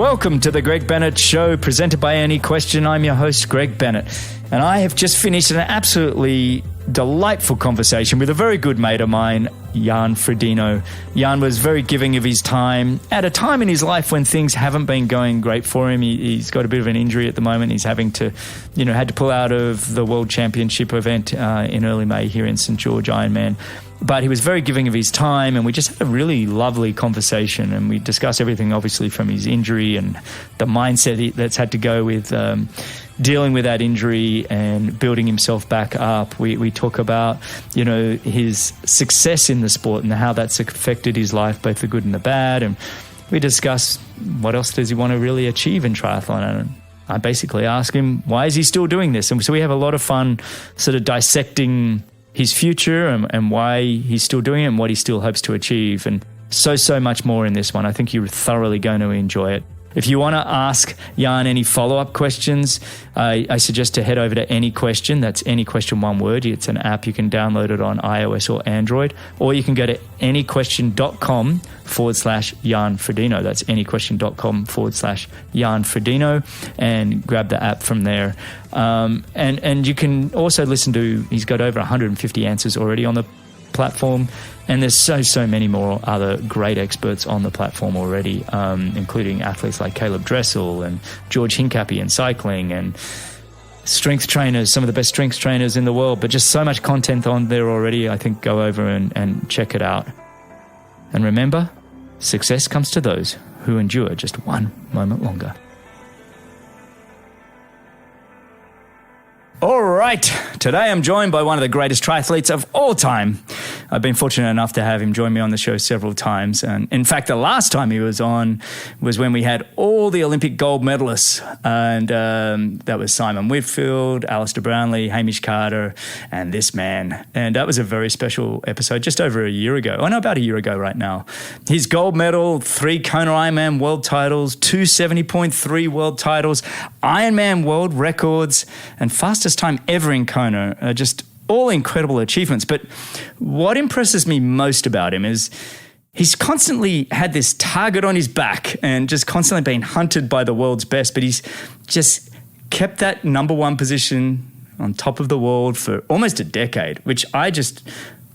Welcome to the Greg Bennett Show, presented by Any Question. I'm your host, Greg Bennett, and I have just finished an absolutely delightful conversation with a very good mate of mine, Jan Frodeno. Jan was very giving of his time at a time in his life when things haven't been going great for him. He's got a bit of an injury at the moment. He's having to, had to pull out of the World Championship event in early May here in St. George Ironman. But he was very giving of his time, and we just had a really lovely conversation, and we discussed everything, obviously, from his injury and the mindset that's had to go with dealing with that injury and building himself back up. We talk about, his success in the sport and how that's affected his life, both the good and the bad, and we discuss what else does he want to really achieve in triathlon. And I basically ask him, why is he still doing this? And so we have a lot of fun sort of dissecting his future and why he's still doing it and what he still hopes to achieve, and so much more in this one. I think you're thoroughly going to enjoy it. If you want to ask Jan any follow-up questions, I suggest to head over to Any Question. That's Any Question, one word. It's an app. You can download it on iOS or Android, or you can go to anyquestion.com/Jan Frodeno. That's anyquestion.com/Jan Frodeno and grab the app from there. And you can also listen to, he's got over 150 answers already on the platform, and there's so many more other great experts on the platform already, including athletes like Caleb Dressel and George Hincapie in cycling, and strength trainers, some of the best strength trainers in the world, but just so much content on there already. I think go over and check it out. And remember, success comes to those who endure just one moment longer. All right, today I'm joined by one of the greatest triathletes of all time. I've been fortunate enough to have him join me on the show several times. And in fact, the last time he was on was when we had all the Olympic gold medalists. And that was Simon Whitfield, Alistair Brownlee, Hamish Carter, and this man. And that was a very special episode just over a year ago. About a year ago right now. His gold medal, 3 Kona Ironman world titles, 2 70.3 world titles, Ironman world records, and fastest time ever in Kona. Just all incredible achievements. But what impresses me most about him is he's constantly had this target on his back and just constantly been hunted by the world's best, but he's just kept that number one position on top of the world for almost a decade, which I just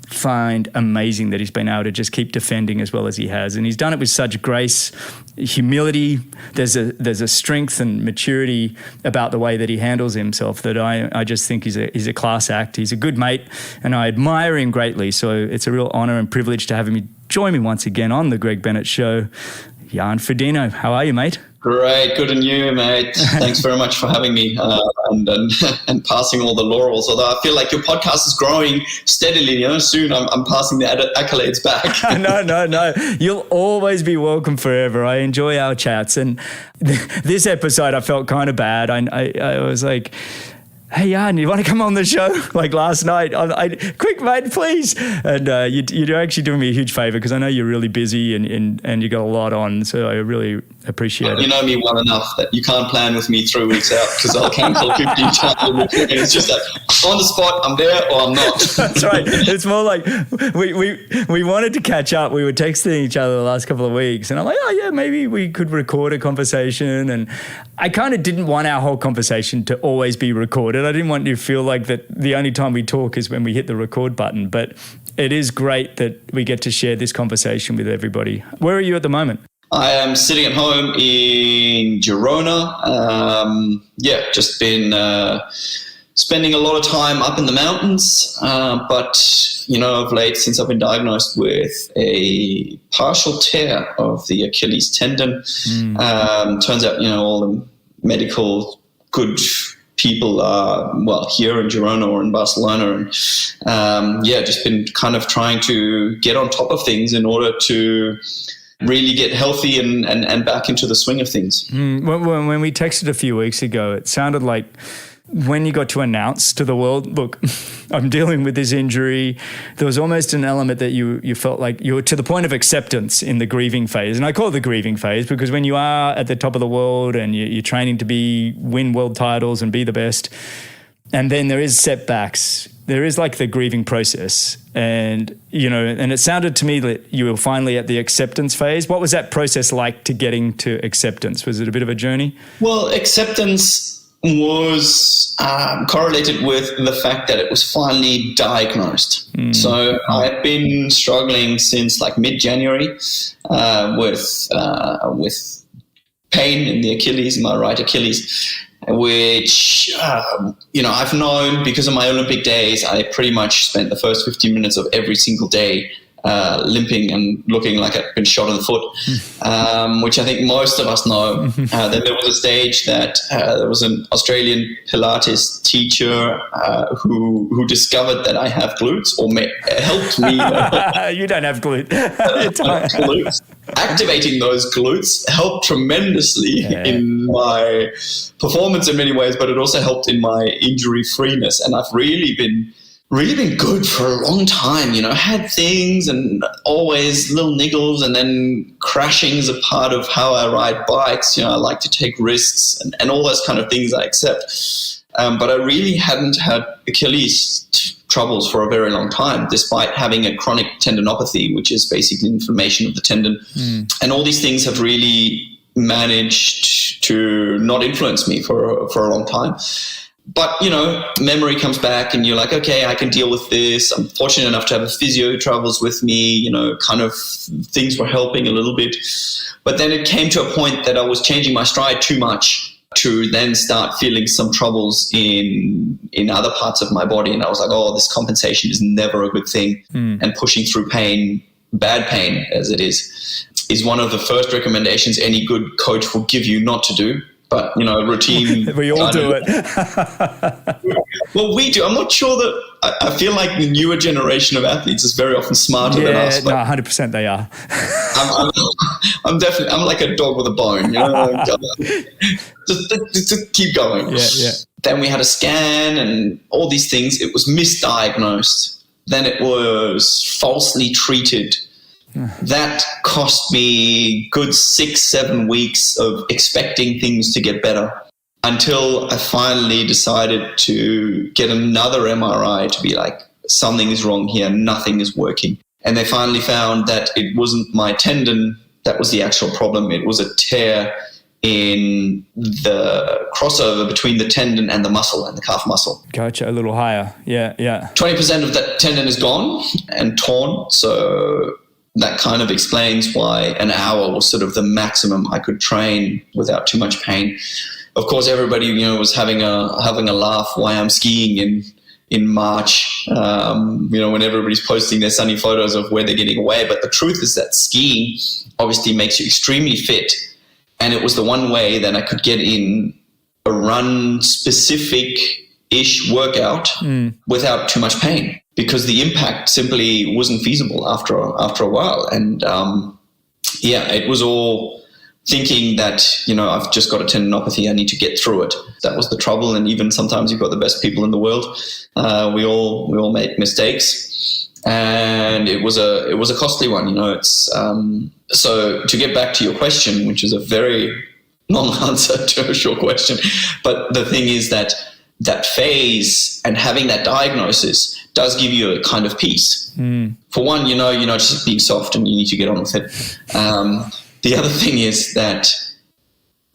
find amazing that he's been able to just keep defending as well as he has. And he's done it with such grace, humility. There's a strength and maturity about the way that he handles himself that I just think he's a class act. He's a good mate, and I admire him greatly. So it's a real honor and privilege to have him join me once again on the Greg Bennett Show. Jan Frodeno, how are you, mate? Great, good on you, mate. Thanks very much for having me and passing all the laurels. Although I feel like your podcast is growing steadily. Soon I'm passing the accolades back. No. You'll always be welcome forever. I enjoy our chats, and this episode I felt kind of bad. I was like, hey, Jan, you want to come on the show? Like last night, quick, mate, please. And you're actually doing me a huge favor because I know you're really busy and you got a lot on. So I really appreciate it. You know me well enough that you can't plan with me 3 weeks out because I'll cancel 15 times. And it's just like on the spot, I'm there or I'm not. That's right. It's more like we wanted to catch up. We were texting each other the last couple of weeks, and I'm like, oh yeah, maybe we could record a conversation. And I kind of didn't want our whole conversation to always be recorded. I didn't want you to feel like that the only time we talk is when we hit the record button, but it is great that we get to share this conversation with everybody. Where are you at the moment? I am sitting at home in Girona. Just been spending a lot of time up in the mountains, but of late, since I've been diagnosed with a partial tear of the Achilles tendon, turns out, all the medical good people are, here in Girona or in Barcelona. And just been kind of trying to get on top of things in order to really get healthy and back into the swing of things. When we texted a few weeks ago, it sounded like when you got to announce to the world, look, I'm dealing with this injury, there was almost an element that you felt like you were to the point of acceptance in the grieving phase. And I call it the grieving phase because when you are at the top of the world and you're training to win world titles and be the best, and then there is setbacks, there is like the grieving process, and and it sounded to me that you were finally at the acceptance phase. What was that process like to getting to acceptance? Was it a bit of a journey? Well, acceptance was correlated with the fact that it was finally diagnosed. So I've been struggling since like mid-January with pain in the Achilles, in my right Achilles, which, I've known because of my Olympic days. I pretty much spent the first 15 minutes of every single day limping and looking like I'd been shot in the foot, which I think most of us know. Then there was a stage that there was an Australian Pilates teacher who discovered that I have glutes, or helped me. You don't have glutes. Activating those glutes helped tremendously in my performance in many ways, but it also helped in my injury freeness. And I've really been good for a long time. I had things and always little niggles, and then crashing is a part of how I ride bikes. I like to take risks and all those kind of things I accept. But I really hadn't had Achilles troubles for a very long time, despite having a chronic tendinopathy, which is basically inflammation of the tendon. And all these things have really managed to not influence me for a long time. But, memory comes back and you're like, okay, I can deal with this. I'm fortunate enough to have a physio who travels with me, kind of things were helping a little bit. But then it came to a point that I was changing my stride too much to then start feeling some troubles in other parts of my body. And I was like, oh, this compensation is never a good thing. And pushing through pain, bad pain as it is one of the first recommendations any good coach will give you not to do. But, routine. We all do it. Well, we do. I'm not sure that I feel like the newer generation of athletes is very often smarter than us. No, 100% they are. I'm like a dog with a bone, just keep going. Yeah. Then we had a scan and all these things. It was misdiagnosed. Then it was falsely treated. That cost me good 6-7 weeks of expecting things to get better, until I finally decided to get another MRI to be like, something is wrong here, nothing is working. And they finally found that it wasn't my tendon that was the actual problem. It was a tear in the crossover between the tendon and the muscle, and the calf muscle. Gotcha, a little higher. Yeah. 20% of that tendon is gone and torn, so that kind of explains why an hour was sort of the maximum I could train without too much pain. Of course, everybody, was having a laugh why I'm skiing in March, when everybody's posting their sunny photos of where they're getting away. But the truth is that skiing obviously makes you extremely fit. And it was the one way that I could get in a run specific-ish workout without too much pain, because the impact simply wasn't feasible after a while. And it was all thinking that, I've just got a tendinopathy, I need to get through it. That was the trouble. And even sometimes you've got the best people in the world. We all make mistakes, and it was a costly one. It's so to get back to your question, which is a very long answer to a short question, but the thing is that phase and having that diagnosis does give you a kind of peace. For one, you're not just being soft and you need to get on with it. The other thing is that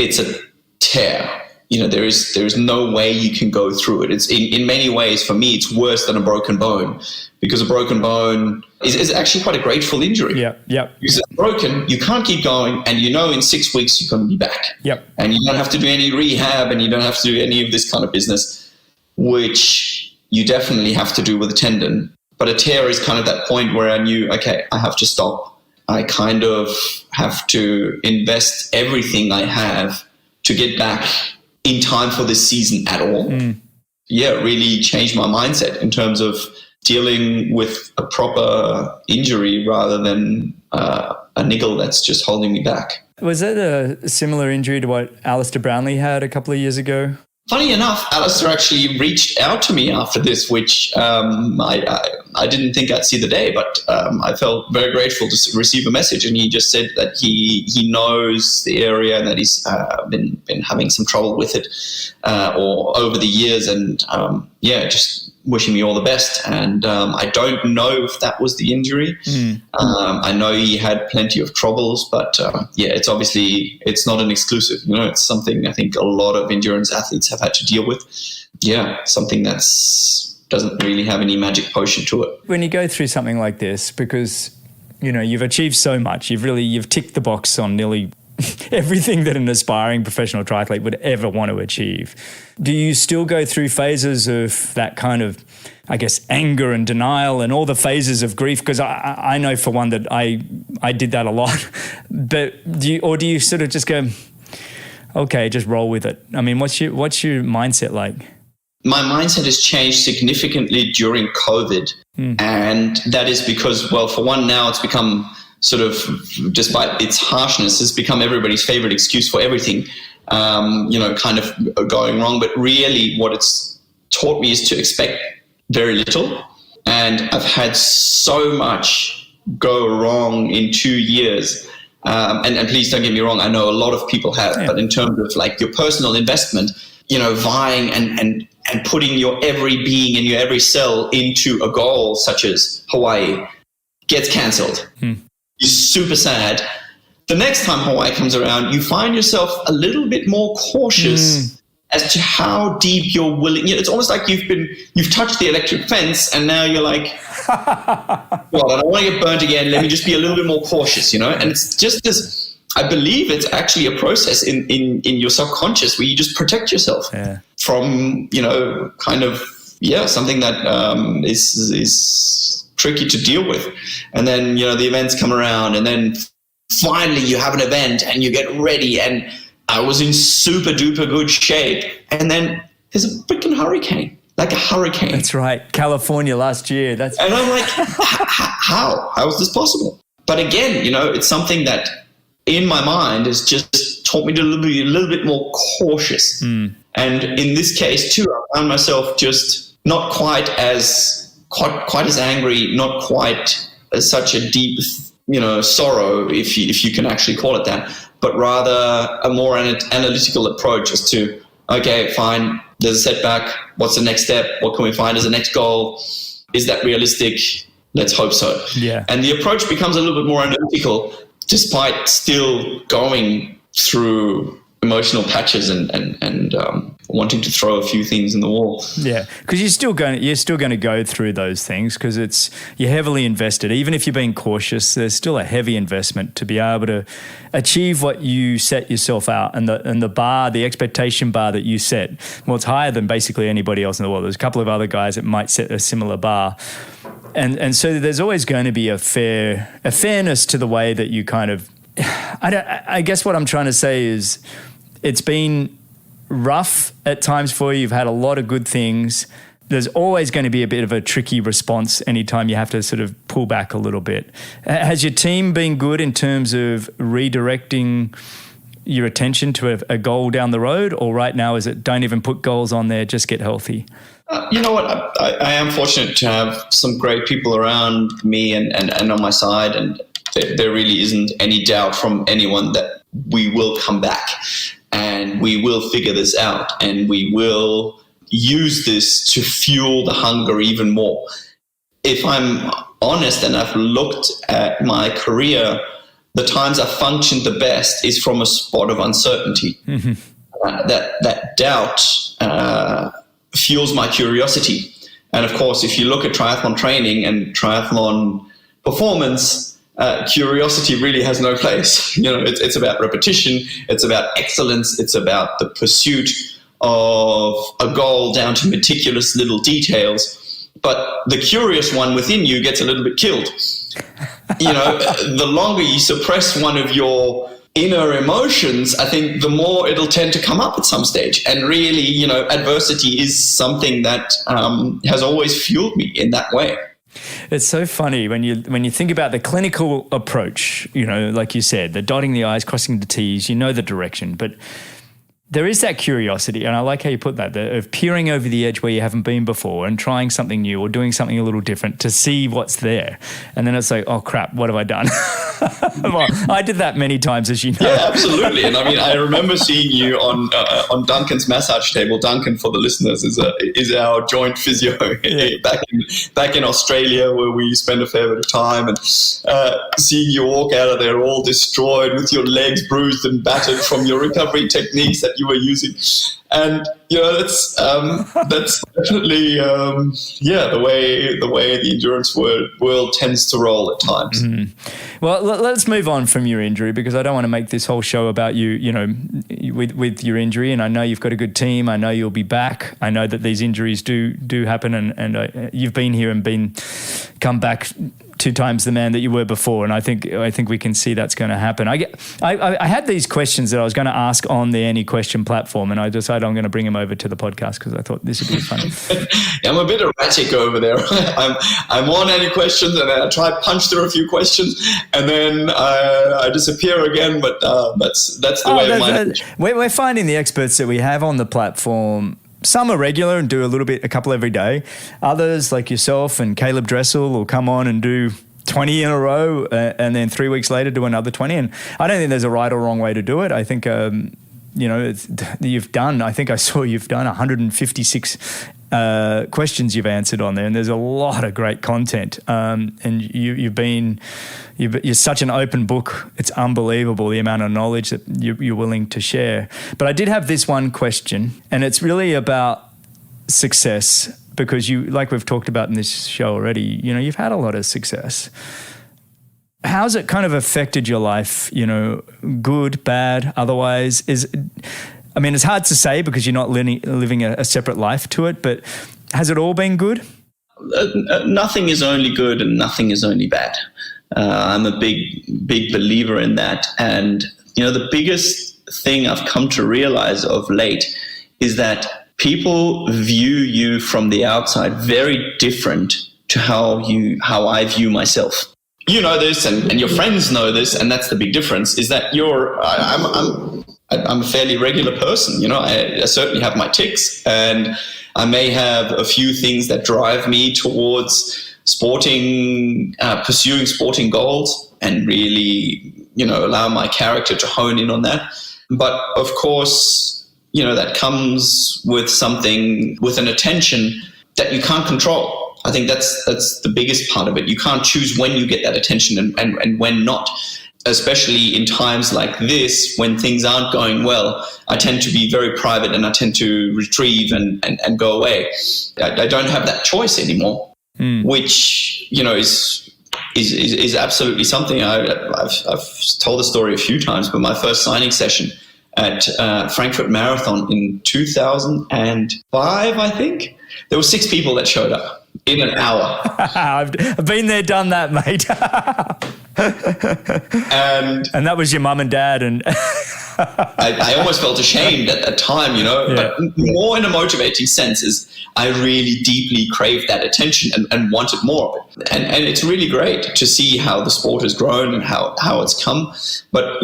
it's a tear. There is no way you can go through it. It's in many ways, for me, it's worse than a broken bone, because a broken bone is actually quite a grateful injury. Yeah. Because it's broken, you can't keep going, and in 6 weeks you're going to be back. Yep. And you don't have to do any rehab, and you don't have to do any of this kind of business, which you definitely have to do with a tendon. But a tear is kind of that point where I knew, okay, I have to stop. I kind of have to invest everything I have to get back in time for this season at all. It really changed my mindset in terms of dealing with a proper injury rather than a niggle that's just holding me back. Was that a similar injury to what Alistair Brownlee had a couple of years ago? Funny enough, Alistair actually reached out to me after this, which I I didn't think I'd see the day, but I felt very grateful to receive a message. And he just said that he knows the area and that he's been having some trouble with it or over the years. And just wishing me all the best. And I don't know if that was the injury. I know he had plenty of troubles, but it's not an exclusive. It's something I think a lot of endurance athletes have had to deal with. Yeah, something doesn't really have any magic potion to it. When you go through something like this, because you've achieved so much, you've ticked the box on nearly everything that an aspiring professional triathlete would ever want to achieve. Do you still go through phases of that kind of, I guess, anger and denial and all the phases of grief? Because I know for one that I did that a lot. But do you sort of just go, okay, just roll with it? I mean, what's your mindset like? My mindset has changed significantly during COVID. And that is because, well, for one, now it's become sort of, despite its harshness, has become everybody's favorite excuse for everything, kind of going wrong. But really what it's taught me is to expect very little. And I've had so much go wrong in 2 years. And please don't get me wrong, I know a lot of people have, but in terms of like your personal investment, vying and putting your every being and your every cell into a goal such as Hawaii gets cancelled. You're super sad. The next time Hawaii comes around, you find yourself a little bit more cautious as to how deep you're willing. It's almost like you've touched the electric fence and now you're like, well, I don't want to get burnt again. Let me just be a little bit more cautious, And it's just this, I believe it's actually a process in your subconscious where you just protect yourself from, something that is tricky to deal with. And then the events come around and then finally you have an event and you get ready, and I was in super duper good shape, and then there's a freaking hurricane, like a hurricane. That's right, California last year. And I'm like, how is this possible? But again, it's something that in my mind has just taught me to be a little bit more cautious. And in this case too, I found myself just not quite as angry, not quite as such a deep, sorrow, if you can actually call it that, but rather a more analytical approach as to, okay, fine, there's a setback. What's the next step? What can we find as the next goal? Is that realistic? Let's hope so. Yeah. And the approach becomes a little bit more analytical, despite still going through emotional patches and wanting to throw a few things in the wall. Yeah, because you're still going to go through those things because you're heavily invested. Even if you're being cautious, there's still a heavy investment to be able to achieve what you set yourself out, and the expectation bar that you set. Well, it's higher than basically anybody else in the world. There's a couple of other guys that might set a similar bar. And so there's always going to be a fairness to the way that you kind of, I guess what I'm trying to say is it's been rough at times for you. You've had a lot of good things. There's always going to be a bit of a tricky response anytime you have to sort of pull back a little bit. Has your team been good in terms of redirecting your attention to a goal down the road, or right now is it don't even put goals on there, just get healthy? You know what? I am fortunate to have some great people around me and on my side, and there really isn't any doubt from anyone that we will come back and we will figure this out and we will use this to fuel the hunger even more. If I'm honest and I've looked at my career, the times I've functioned the best is from a spot of uncertainty. That doubt fuels my curiosity. And of course, if you look at triathlon training and triathlon performance, curiosity really has no place. It's about repetition. It's about excellence. It's about the pursuit of a goal down to meticulous little details. But the curious one within you gets a little bit killed. The longer you suppress one of your inner emotions, I think the more it'll tend to come up at some stage. And really, adversity is something that has always fueled me in that way. It's so funny when you think about the clinical approach, like you said, the dotting the I's, crossing the T's, the direction. But there is that curiosity, and I like how you put that, of peering over the edge where you haven't been before and trying something new or doing something a little different to see what's there. And then it's like, oh crap, what have I done? Well, I did that many times, as you know. Yeah, absolutely. And I mean, I remember seeing you on Duncan's massage table. Duncan, for the listeners, is our joint physio back in Australia, where we spend a fair bit of time, and seeing you walk out of there all destroyed with your legs bruised and battered from your recovery techniques that you were using. And that's definitely the way the endurance world tends to roll at times. Well, let's move on from your injury, because I don't want to make this whole show about you with your injury. And I know you've got a good team. I know you'll be back. I know that these injuries do happen, and you've been here and come back 2 times the man that you were before, and I think we can see that's going to happen. I had these questions that I was going to ask on the Any Question platform, and I decided I'm going to bring them over to the podcast because I thought this would be fun. I'm a bit erratic over there. I'm on Any Questions, and I try to punch through a few questions, and then I disappear again. But that's the way of my. We're finding the experts that we have on the platform. Some are regular and do a couple every day. Others, like yourself and Caleb Dressel, will come on and do 20 in a row and then 3 weeks later do another 20. And I don't think there's a right or wrong way to do it. I think, I think I saw you've done 156 questions you've answered on there, and there's a lot of great content. And you're such an open book. It's unbelievable the amount of knowledge that you're willing to share. But I did have this one question, and it's really about success, because like we've talked about in this show already, you've had a lot of success. How's it kind of affected your life? Good, bad, otherwise? It's hard to say because you're not living a separate life to it, but has it all been good? Nothing is only good and nothing is only bad. I'm a big believer in that. And, the biggest thing I've come to realize of late is that people view you from the outside very different to how I view myself. You know this, and your friends know this, and that's the big difference, is that I'm a fairly regular person. I certainly have my tics, and I may have a few things that drive me towards pursuing sporting goals, and really, allow my character to hone in on that. But of course, that comes with an attention that you can't control. I think that's the biggest part of it. You can't choose when you get that attention and when not. Especially in times like this, when things aren't going well, I tend to be very private, and I tend to retrieve and go away. I don't have that choice anymore, which, is absolutely something. I've told the story a few times, but my first signing session at Frankfurt Marathon in 2005, I think, there were 6 people that showed up in an hour. I've been there, done that, mate. and that was your mum and dad, and I almost felt ashamed at that time, but more in a motivating sense is I really deeply craved that attention and wanted more of it. And it's really great to see how the sport has grown and how it's come. But,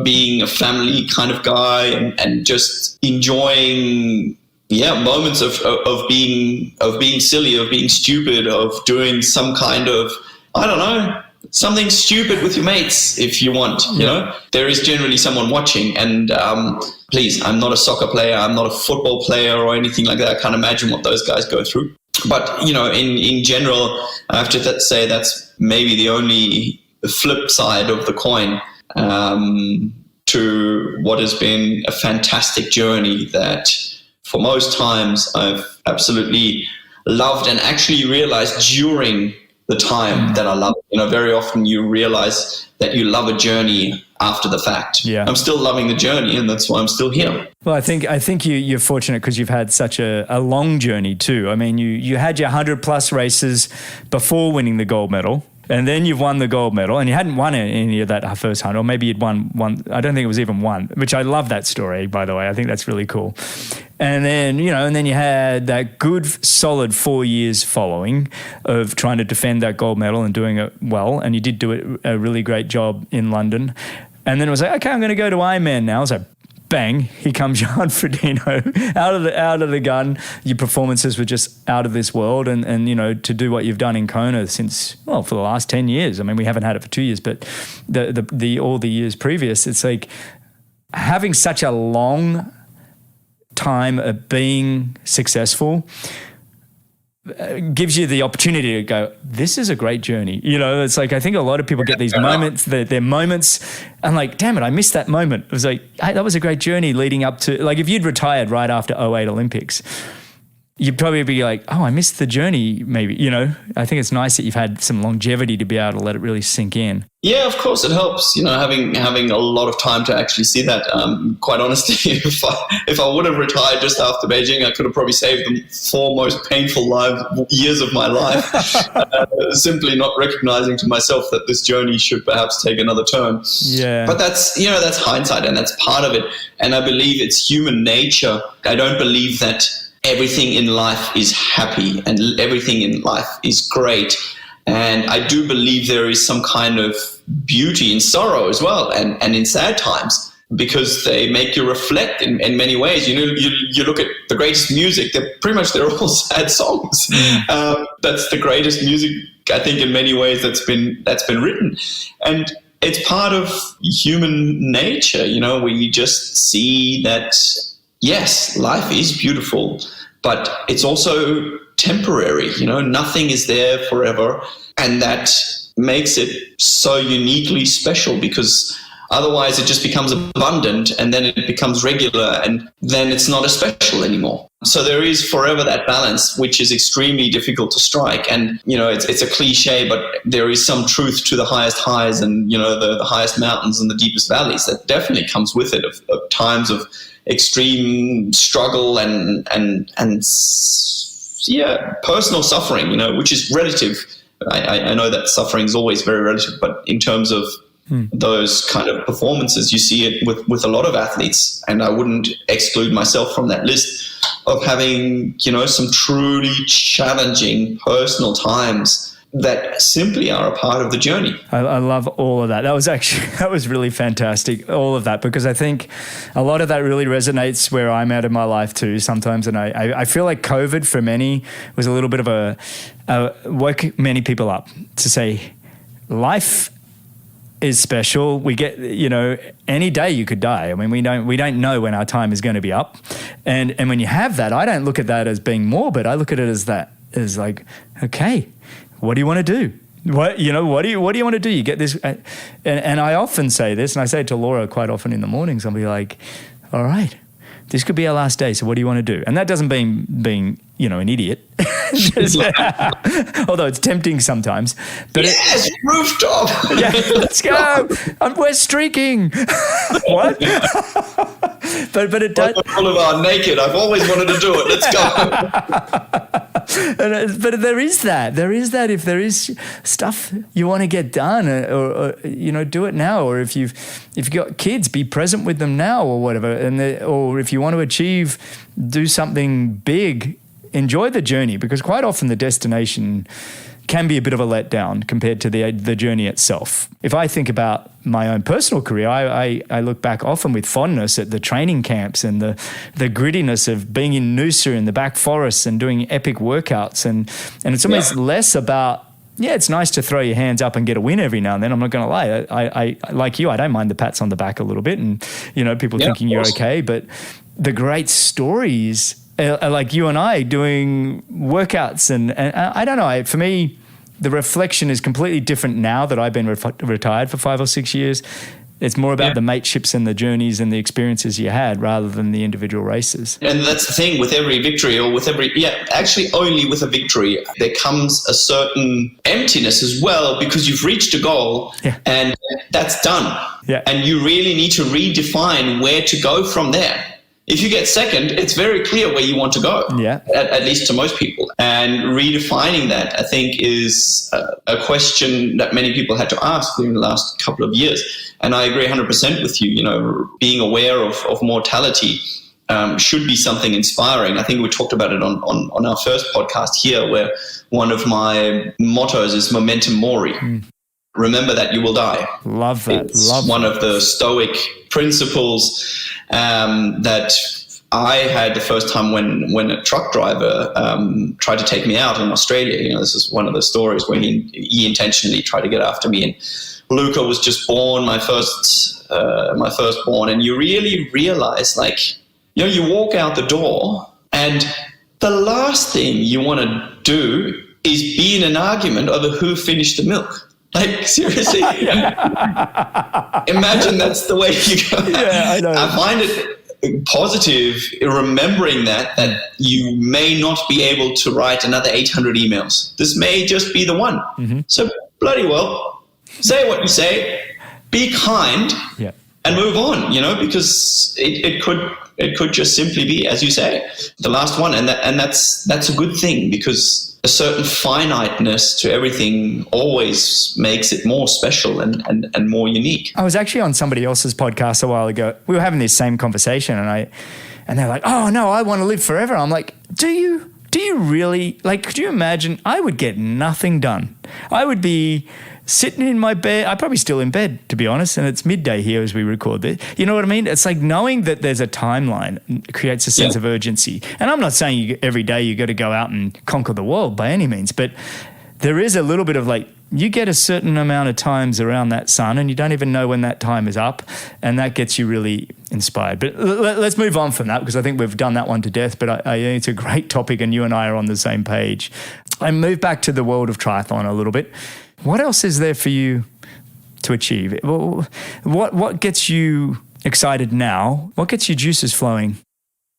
being a family kind of guy and just enjoying moments of being silly, of being stupid, of doing some kind of, I don't know, something stupid with your mates if you want, There is generally someone watching, and please, I'm not a soccer player, I'm not a football player or anything like that. I can't imagine what those guys go through. But, in general, I have to say that's maybe the only flip side of the coin to what has been a fantastic journey that for most times I've absolutely loved and actually realized during the time that I love it. Very often you realize that you love a journey after the fact. Yeah. I'm still loving the journey, and that's why I'm still here. Well, I think you're fortunate because you've had such a long journey too. I mean, you had your 100+ races before winning the gold medal. And then you've won the gold medal, and you hadn't won any of that first 100, or maybe you'd won one. I don't think it was even one, which I love that story, by the way. I think that's really cool. And then, and then you had that good, solid 4 years following of trying to defend that gold medal and doing it well. And you did do a really great job in London. And then it was like, okay, I'm going to go to Ironman now. I was like, bang, here comes Jan Frodeno out of the gun. Your performances were just out of this world, and you know, to do what you've done in Kona since, well, for the last 10 years. I mean, we haven't had it for 2 years, but all the years previous, it's like having such a long time of being successful gives you the opportunity to go, this is a great journey. You know, it's like, I think a lot of people get these moments, they're moments, and like, damn it, I missed that moment. It was like, hey, that was a great journey leading up to, like, if you'd retired right after 08 Olympics, you'd probably be like, oh, I missed the journey maybe, you know. I think it's nice that you've had some longevity to be able to let it really sink in. Yeah, of course it helps, you know, having a lot of time to actually see that. Quite honestly, if I would have retired just after Beijing, I could have probably saved the 4 most painful years of my life, simply not recognizing to myself that this journey should perhaps take another turn. Yeah. But that's hindsight, and that's part of it. And I believe it's human nature. I don't believe that everything in life is happy and everything in life is great. And I do believe there is some kind of beauty in sorrow as well, and in sad times, because they make you reflect in many ways. You know, you look at the greatest music, they're all sad songs. That's the greatest music, I think, in many ways that's been written. And it's part of human nature, you know, where you just see that, yes, life is beautiful, but it's also temporary. You know, nothing is there forever. And that makes it so uniquely special, because otherwise it just becomes abundant, and then it becomes regular, and then it's not as special anymore. So there is forever that balance, which is extremely difficult to strike. And, you know, it's a cliche, but there is some truth to the highest highs and, you know, the highest mountains and the deepest valleys. That definitely comes with it, of times of extreme struggle and personal suffering, you know, which is relative. I know that suffering is always very relative, but in terms of those kind of performances, you see it with a lot of athletes, and I wouldn't exclude myself from that list, of having, you know, some truly challenging personal times that simply are a part of the journey. I love all of that. That was really fantastic, all of that, because I think a lot of that really resonates where I'm at in my life too sometimes. And I feel like COVID for many was a little bit of a woke many people up to say, life is special. We get, you know, any day you could die. I mean, we don't know when our time is going to be up. And when you have that, I don't look at that as being morbid. I look at it as like, okay, what do you want to do? What do you want to do? You get this, and I often say this, and I say it to Laura quite often in the mornings. I'll be like, all right, this could be our last day, so what do you want to do? And that doesn't mean being, you know, an idiot, although it's tempting sometimes. But yes, rooftop. Yeah, let's go. We're streaking. What? but it does. Boulevard naked. I've always wanted to do it. Let's go. But there is that if there is stuff you want to get done, or you know, do it now. Or if you've got kids, be present with them now, or whatever. Or if you want to do something big, enjoy the journey, because quite often the destination can be a bit of a letdown compared to the journey itself. If I think about my own personal career, I look back often with fondness at the training camps and the grittiness of being in Noosa in the back forests and doing epic workouts. And it's almost less about, it's nice to throw your hands up and get a win every now and then. I'm not going to lie. I like you, I don't mind the pats on the back a little bit and, you know, people thinking you're okay. But the great stories are like you and I doing workouts. And I don't know, for me, the reflection is completely different now that I've been retired for 5 or 6 years. It's more about the mateships and the journeys and the experiences you had rather than the individual races. And that's the thing with every victory, or with actually only with a victory, there comes a certain emptiness as well, because you've reached a goal and that's done. Yeah. And you really need to redefine where to go from there. If you get second, it's very clear where you want to go, at least to most people. And redefining that, I think, is a question that many people had to ask in the last couple of years. And I agree 100% with you. You know, being aware of mortality should be something inspiring. I think we talked about it on our first podcast here, where one of my mottos is Memento mori. remember that you will die. Love that. It's one of the Stoic principles that I had the first time when a truck driver tried to take me out in Australia. This is one of the stories where he intentionally tried to get after me. And Luca was just born, my firstborn, and you really realize, you walk out the door, and the last thing you want to do is be in an argument over who finished the milk. Seriously. Imagine that's the way you go. Yeah, I know. I find it positive remembering that you may not be able to write another 800 emails. This may just be the one. Mm-hmm. So bloody well, say what you say, be kind, and move on, because it could just simply be, as you say, the last one. And that's a good thing, because a certain finiteness to everything always makes it more special and more unique. I was actually on somebody else's podcast a while ago. We were having this same conversation, and they're like, "Oh no, I want to live forever." I'm like, "Do you really? Could you imagine? I would get nothing done. I would be sitting in my bed. I'm probably still in bed, to be honest, and it's midday here as we record this. You know what I mean? It's like knowing that there's a timeline creates a sense of urgency. And I'm not saying every day you got to go out and conquer the world by any means, but there is a little bit of you get a certain amount of times around that sun, and you don't even know when that time is up, and that gets you really inspired. But let's move on from that, because I think we've done that one to death, but it's a great topic, and you and I are on the same page. I move back to the world of triathlon a little bit. What else is there for you to achieve? What gets you excited now? What gets your juices flowing?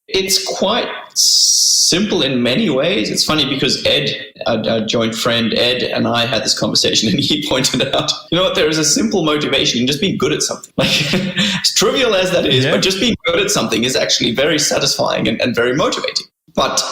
It's quite simple in many ways. It's funny because Ed, our joint friend Ed, and I had this conversation, and he pointed out, there is a simple motivation in just being good at something. As trivial as that is, but just being good at something is actually very satisfying and very motivating. But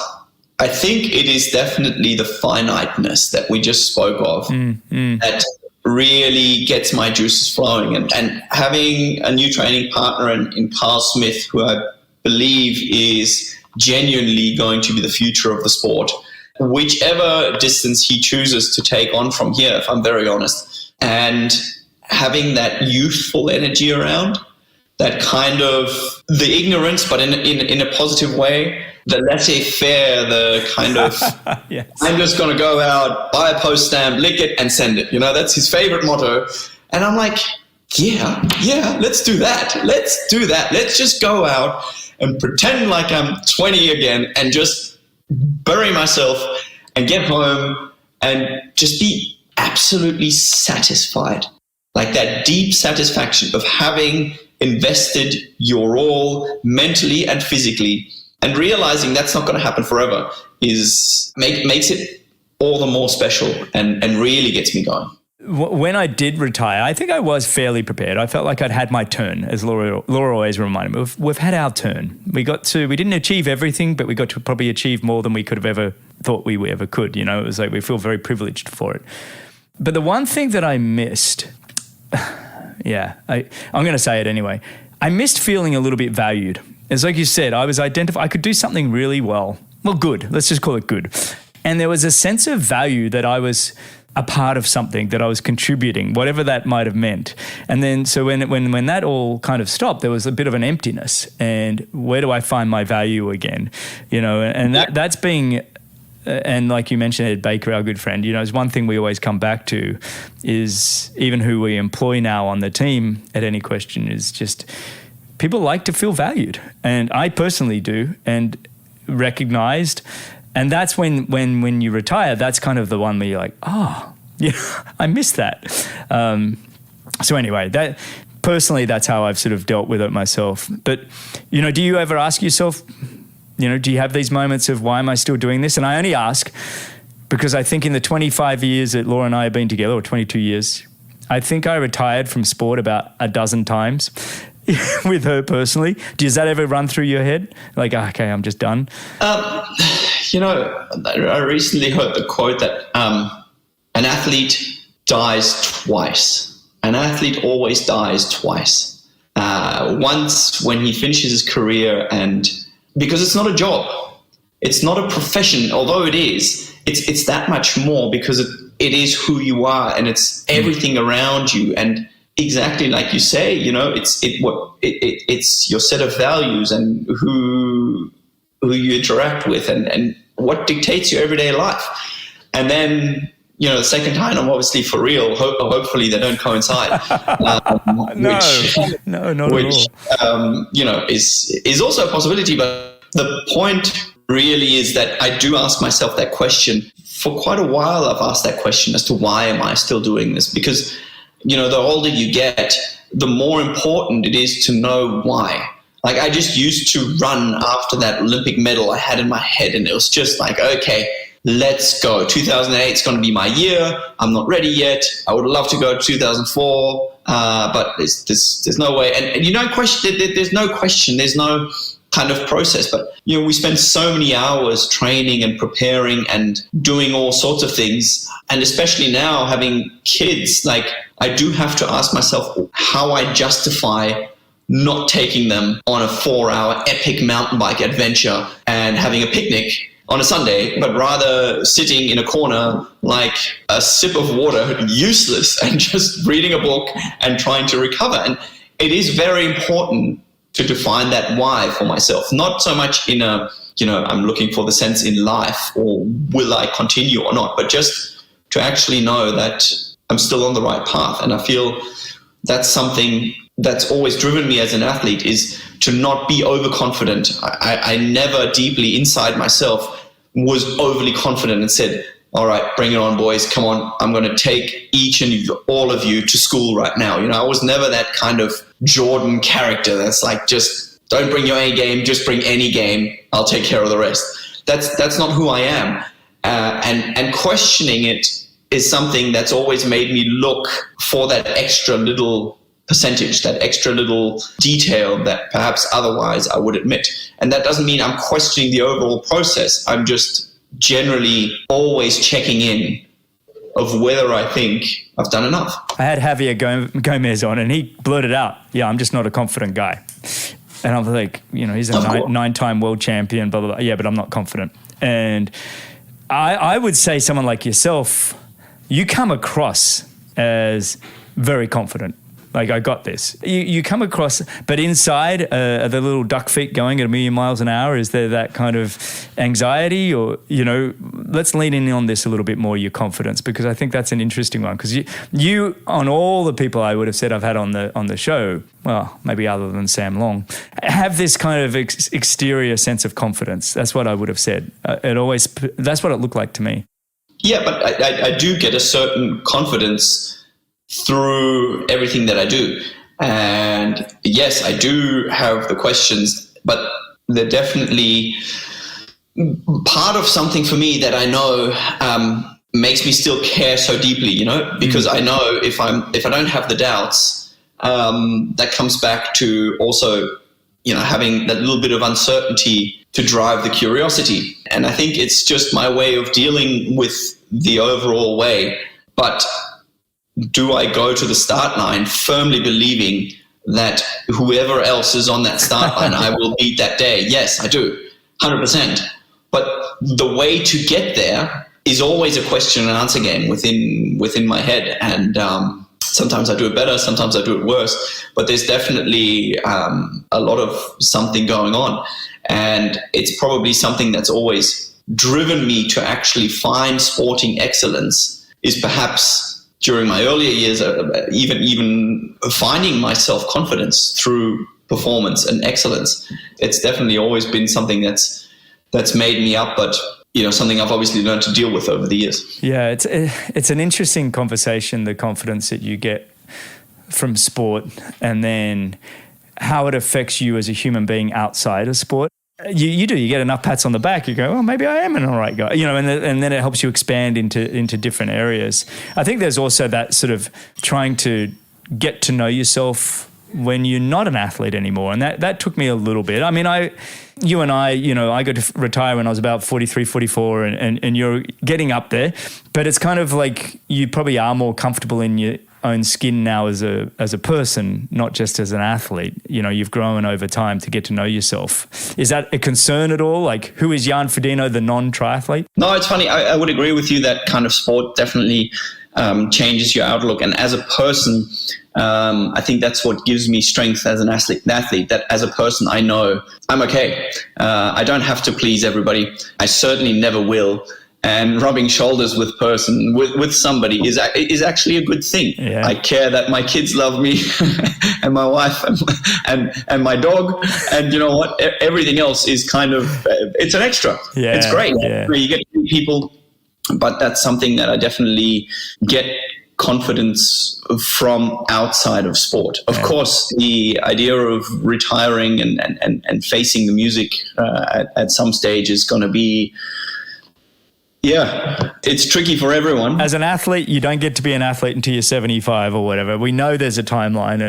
I think it is definitely the finiteness that we just spoke of that really gets my juices flowing. And having a new training partner in Carl Smith, who I believe is genuinely going to be the future of the sport, whichever distance he chooses to take on from here, if I'm very honest, and having that youthful energy around, that kind of the ignorance, but in a positive way, the laissez-faire, the kind of, yes. I'm just going to go out, buy a post stamp, lick it, and send it. That's his favorite motto. And I'm like, yeah, let's do that. Let's do that. Let's just go out and pretend like I'm 20 again and just bury myself and get home and just be absolutely satisfied. That deep satisfaction of having invested your all mentally and physically, and realizing that's not going to happen forever makes it all the more special and really gets me going. When I did retire, I think I was fairly prepared. I felt like I'd had my turn, as Laura always reminded me. We've had our turn. We didn't achieve everything, but we got to probably achieve more than we could have ever thought we ever could. It was like we feel very privileged for it. But the one thing that I missed, I'm going to say it anyway, I missed feeling a little bit valued. It's like you said, I could do something really well. Well, good. Let's just call it good. And there was a sense of value that I was a part of something, that I was contributing, whatever that might have meant. And then, so when that all kind of stopped, there was a bit of an emptiness. And where do I find my value again? And that's being, and like you mentioned, Ed Baker, our good friend, is one thing we always come back to is even who we employ now on the team at Any Question is just, people like to feel valued, and I personally do, and recognized. And that's when you retire, that's kind of the one where you're like, I missed that. So anyway, that personally, that's how I've sort of dealt with it myself. But, do you ever ask yourself, do you have these moments of why am I still doing this? And I only ask because I think in the 25 years that Laura and I have been together, or 22 years, I think I retired from sport about a dozen times. With her personally, does that ever run through your head? Okay, I'm just done. I recently heard the quote that an athlete dies twice. An athlete always dies twice. Once when he finishes his career, and because it's not a job, it's not a profession, although it is, it's that much more because it is who you are, and it's everything around you. And exactly like you say, it's your set of values and who you interact with and what dictates your everyday life. And then, the second time, I'm obviously for real. Hopefully they don't coincide. No, not at all. Is also a possibility. But the point really is that I do ask myself that question. For quite a while, I've asked that question as to why am I still doing this? Because, the older you get, the more important it is to know why. Like, I just used to run after that Olympic medal I had in my head, and it was just like, okay, let's go. 2008 is going to be my year. I'm not ready yet. I would love to go to 2004, but there's no way. And you don't question. There's no question. There's no kind of process. But we spend so many hours training and preparing and doing all sorts of things. And especially now having kids, like I do have to ask myself how I justify not taking them on a 4-hour epic mountain bike adventure and having a picnic on a Sunday, but rather sitting in a corner like a sip of water, useless, and just reading a book and trying to recover. And it is very important to define that why for myself, not so much in I'm looking for the sense in life or will I continue or not, but just to actually know that I'm still on the right path. And I feel that's something that's always driven me as an athlete, is to not be overconfident. I never deeply inside myself was overly confident and said, all right, bring it on, boys. Come on. I'm going to take each and all of you to school right now. I was never that kind of Jordan character that's like, just don't bring your A game, just bring any game. I'll take care of the rest. That's not who I am. And questioning it is something that's always made me look for that extra little percentage, that extra little detail that perhaps otherwise I would admit. And that doesn't mean I'm questioning the overall process. I'm just generally always checking in of whether I think I've done enough. I had Javier Gomez on and he blurted out, yeah, I'm just not a confident guy. And I'm like, he's a 9-time world champion, blah, blah, blah. Yeah, but I'm not confident. And I would say someone like yourself, you come across as very confident. Like, I got this. You come across, but inside are the little duck feet going at 1,000,000 miles an hour? Is there that kind of anxiety? Or, let's lean in on this a little bit more, your confidence, because I think that's an interesting one. Because you, on all the people I would have said I've had on the show, well, maybe other than Sam Long, have this kind of exterior sense of confidence. That's what I would have said. That's what it looked like to me. Yeah, but I do get a certain confidence through everything that I do. And yes, I do have the questions, but they're definitely part of something for me that I know makes me still care so deeply, because I know if I don't have the doubts, that comes back to also, having that little bit of uncertainty to drive the curiosity. And I think it's just my way of dealing with the overall way. But do I go to the start line firmly believing that whoever else is on that start line, I will beat that day? Yes, I do, 100%. But the way to get there is always a question and answer game within my head. And sometimes I do it better, sometimes I do it worse. But there's definitely a lot of something going on. And it's probably something that's always driven me to actually find sporting excellence, is perhaps during my earlier years, even finding my self-confidence through performance and excellence. It's definitely always been something that's made me up, but something I've obviously learned to deal with over the years. Yeah, it's an interesting conversation, the confidence that you get from sport, and then how it affects you as a human being outside of sport. You get enough pats on the back, you go, well, maybe I am an all right guy, and then it helps you expand into different areas. I think there's also that sort of trying to get to know yourself when you're not an athlete anymore. And that took me a little bit. I mean, I got to retire when I was about 43, 44 and you're getting up there, but it's kind of like you probably are more comfortable in own skin now as a person, not just as an athlete. You know, you've grown over time to get to know yourself. Is that a concern at all? Like, who is Jan Frodeno, the non-triathlete? No, it's funny. I would agree with you that kind of sport definitely changes your outlook. And as a person, I think that's what gives me strength as an athlete, that as a person, I know I'm okay. I don't have to please everybody. I certainly never will. And rubbing shoulders with somebody is actually a good thing. Yeah. I care that my kids love me and my wife and my dog. And you know what? Everything else is kind of, it's an extra. Yeah. It's great. Yeah. You get to meet people, but that's something that I definitely get confidence from outside of sport. Of course, the idea of retiring and facing the music at some stage is going to be, it's tricky for everyone. As an athlete, you don't get to be an athlete until you're 75 or whatever. We know there's a timeline,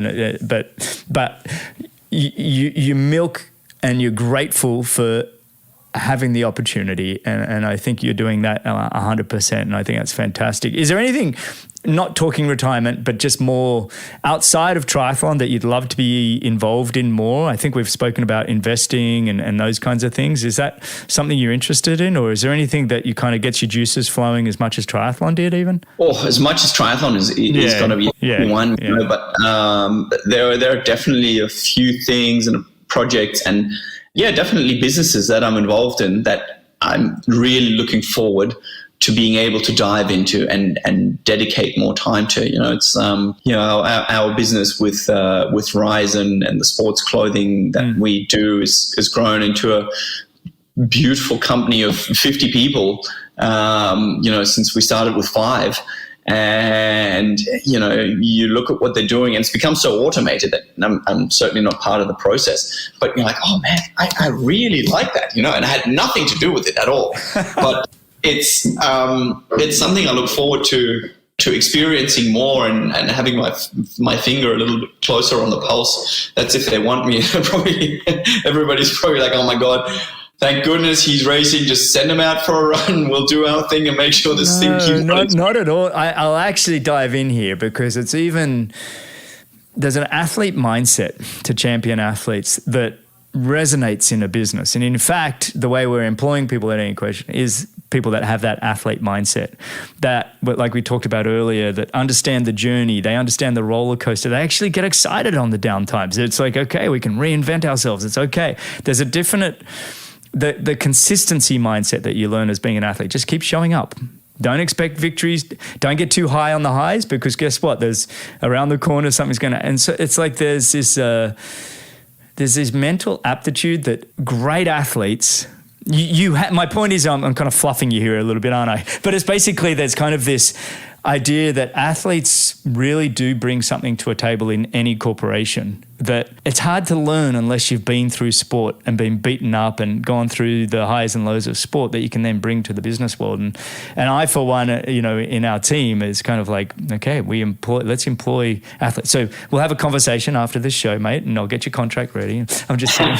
but you milk and you're grateful for having the opportunity, and I think you're doing that 100%, and I think that's fantastic. Is there anything, not talking retirement, but just more outside of triathlon that you'd love to be involved in more? I think we've spoken about investing and those kinds of things. Is that something you're interested in, or is there anything that you kind of gets your juices flowing as much as triathlon did even? Oh, as much as triathlon is going to be one, you know, but there are definitely a few things and projects and definitely businesses that I'm involved in that I'm really looking forward to being able to dive into and dedicate more time to. You know, it's our business with Rise and the sports clothing that we do is grown into a beautiful company of 50 people. Since we started with 5. And, you know, you look at what they're doing and it's become so automated that I'm certainly not part of the process. But you're like, oh, man, I really like that, you know, and I had nothing to do with it at all. But it's something I look forward to experiencing more and having my finger a little bit closer on the pulse. That's if they want me. Everybody's probably like, oh, my God. Thank goodness he's racing. Just send him out for a run. We'll do our thing and make sure this thing keeps running. Not at all. I'll actually dive in here because there's an athlete mindset to champion athletes that resonates in a business. And in fact, the way we're employing people at Any Question is people that have that athlete mindset, that, like we talked about earlier, that understand the journey, they understand the roller coaster, they actually get excited on the down times. It's like, okay, we can reinvent ourselves. It's okay. There's a definite... The consistency mindset that you learn as being an athlete, just keep showing up. Don't expect victories. Don't get too high on the highs because guess what? There's around the corner, something's going to... And so it's like there's this mental aptitude that great athletes... My point is I'm kind of fluffing you here a little bit, aren't I? But it's basically there's kind of this idea that athletes really do bring something to a table in any corporation, that it's hard to learn unless you've been through sport and been beaten up and gone through the highs and lows of sport that you can then bring to the business world. And I, for one, you know, in our team is kind of like, okay, let's employ athletes. So we'll have a conversation after this show, mate, and I'll get your contract ready. I'm just saying.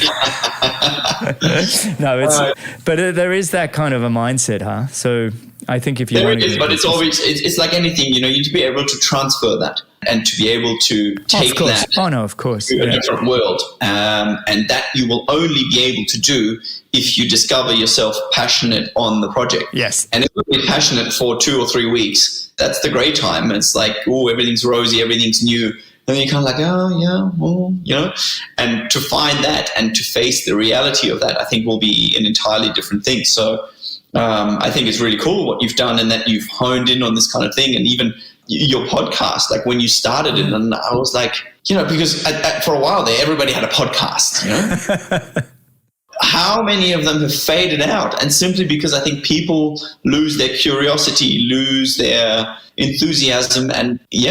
But there is that kind of a mindset, huh? So I think if you there it is, but it's always it's like anything, you know, you need to be able to transfer that and to be able to take that to a different world, and that you will only be able to do if you discover yourself passionate on the project. Yes, and if you're passionate for 2 or 3 weeks, that's the great time. It's like, oh, everything's rosy, everything's new. And then you're kind of like, oh, yeah, well, you know, and to find that and to face the reality of that, I think will be an entirely different thing. So I think it's really cool what you've done and that you've honed in on this kind of thing. And even your podcast, like when you started it, and I was like, you know, because for a while there, everybody had a podcast, you know. How many of them have faded out? And simply because I think people lose their curiosity, lose their enthusiasm, and the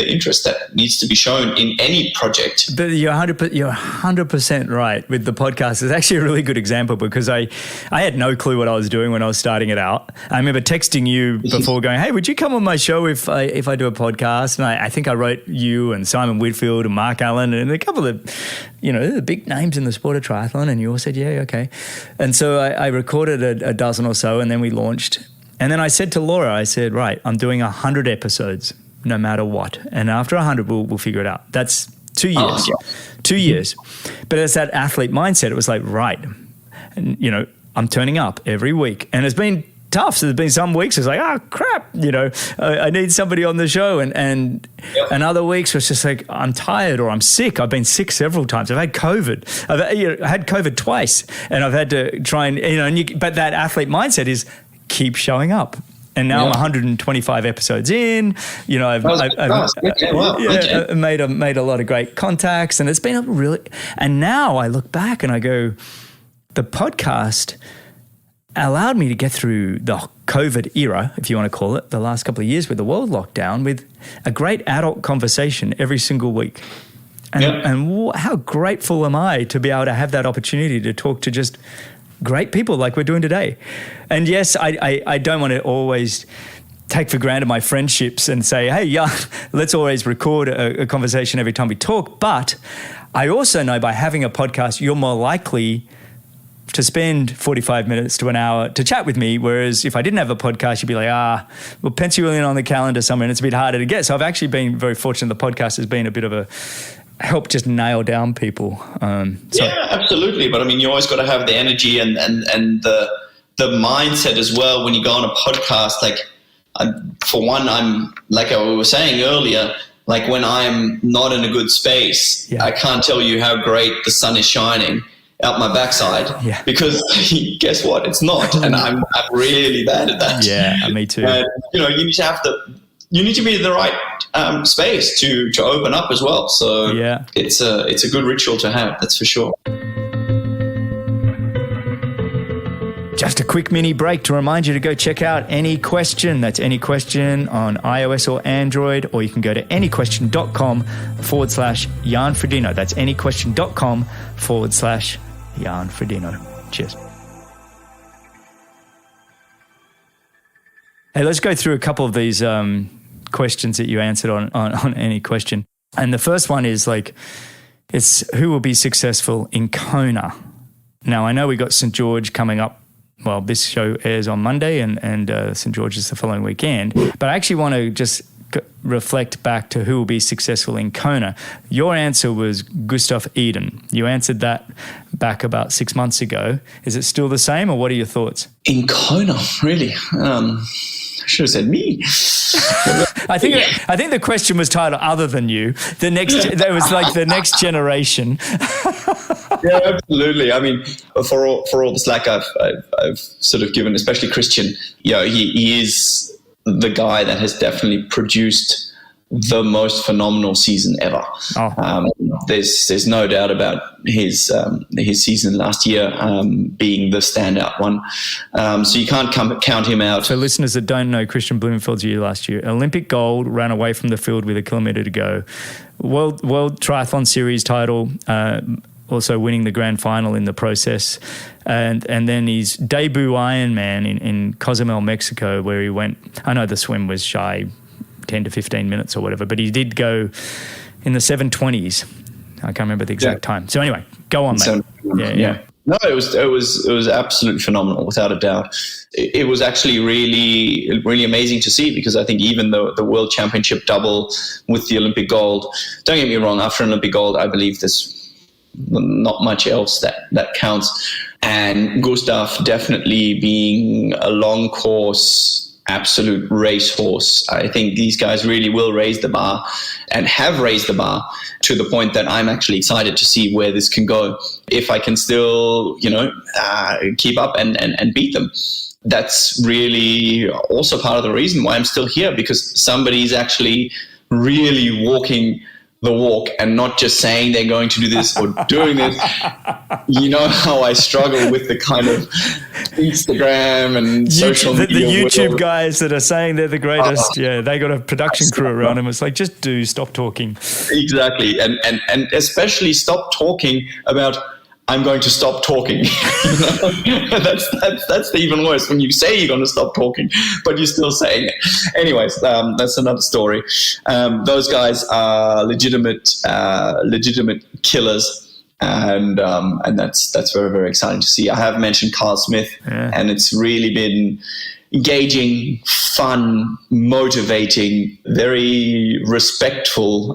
interest that needs to be shown in any project. But you're 100% right with the podcast. It's actually a really good example because I had no clue what I was doing when I was starting it out. I remember texting you before going, hey, would you come on my show if I do a podcast? And I think I wrote you and Simon Whitfield and Mark Allen and a couple of, you know, the big names in the sport of triathlon, and you all said, yeah, okay. And so I recorded a dozen or so, and then we launched. And then I said to Laura, I said, right, I'm doing 100 episodes no matter what. And after 100, we'll figure it out. That's 2 years. Oh, yeah. 2 years. But it's that athlete mindset. It was like, right, and, you know, I'm turning up every week. And it's been tough. So there's been some weeks it's like, oh, crap, you know, I need somebody on the show. And other weeks where it's just like, I'm tired or I'm sick. I've been sick several times. I've had COVID. I've had COVID twice. And I've had to try and, you know, but that athlete mindset is keep showing up. And now I'm 125 episodes in. You know, I've made a lot of great contacts, and it's been a really. And now I look back and I go, the podcast allowed me to get through the COVID era, if you want to call it, the last couple of years with the world lockdown, with a great adult conversation every single week. And how grateful am I to be able to have that opportunity to talk to just great people like we're doing today. And yes, I don't want to always take for granted my friendships and say, hey, yeah, let's always record a conversation every time we talk. But I also know by having a podcast, you're more likely to spend 45 minutes to an hour to chat with me. Whereas if I didn't have a podcast, you'd be like, we'll pencil you in on the calendar somewhere and it's a bit harder to get. So I've actually been very fortunate. The podcast has been a bit of a help just nail down people. Yeah, absolutely. But I mean, you always got to have the energy and the mindset as well when you go on a podcast. Like, for one, I'm like I was saying earlier, like when I'm not in a good space, I can't tell you how great the sun is shining out my backside because guess what? It's not. And I'm really bad at that. Yeah, me too. And, you know, you need to be in the right space to open up as well. So it's a good ritual to have, that's for sure. Just a quick mini break to remind you to go check out Any Question. That's Any Question on iOS or Android, or you can go to anyquestion.com/Jan Frodeno. That's anyquestion.com/Jan Frodeno. Cheers. Hey, let's go through a couple of these questions that you answered on Any Question. And the first one is like, it's who will be successful in Kona? Now, I know we got St. George coming up. Well, this show airs on Monday and St. George is the following weekend. But I actually want to just reflect back to who will be successful in Kona. Your answer was Gustav Iden. You answered that back about 6 months ago. Is it still the same, or what are your thoughts? In Kona, really? I should have said me. I think the question was titled "Other than you." That was like the next generation. Yeah, absolutely. I mean, for all the slack I've sort of given, especially Kristian, he is the guy that has definitely produced the most phenomenal season ever. There's no doubt about his season last year being the standout one. So you can't count him out. So listeners that don't know Kristian Blummenfelt's year last year, Olympic gold, ran away from the field with a kilometre to go. World Triathlon Series title, also winning the grand final in the process. And then his debut Ironman in Cozumel, Mexico, where he went, I know the swim was shy 10 to 15 minutes or whatever, but he did go in the 7:20s. I can't remember the exact time. So anyway, go on, mate. Yeah. No, it was absolutely phenomenal, without a doubt. It was actually really, really amazing to see, because I think even the World Championship double with the Olympic gold, don't get me wrong, after an Olympic gold, I believe there's not much else that counts. And Gustav definitely being a long course, absolute racehorse. I think these guys really will raise the bar and have raised the bar to the point that I'm actually excited to see where this can go. If I can still, keep up and beat them. That's really also part of the reason why I'm still here, because somebody's actually really walking the walk and not just saying they're going to do this or doing this. You know how I struggle with the kind of Instagram and social media. The YouTube guys that are saying they're the greatest, they got a production crew around them. It's like, just stop talking. Exactly. And especially stop talking about, I'm going to stop talking. That's the even worse, when you say you're going to stop talking, but you're still saying it. Anyways, that's another story. Those guys are legitimate killers. And that's very, very exciting to see. I have mentioned Carl Smith, and it's really been engaging, fun, motivating, very respectful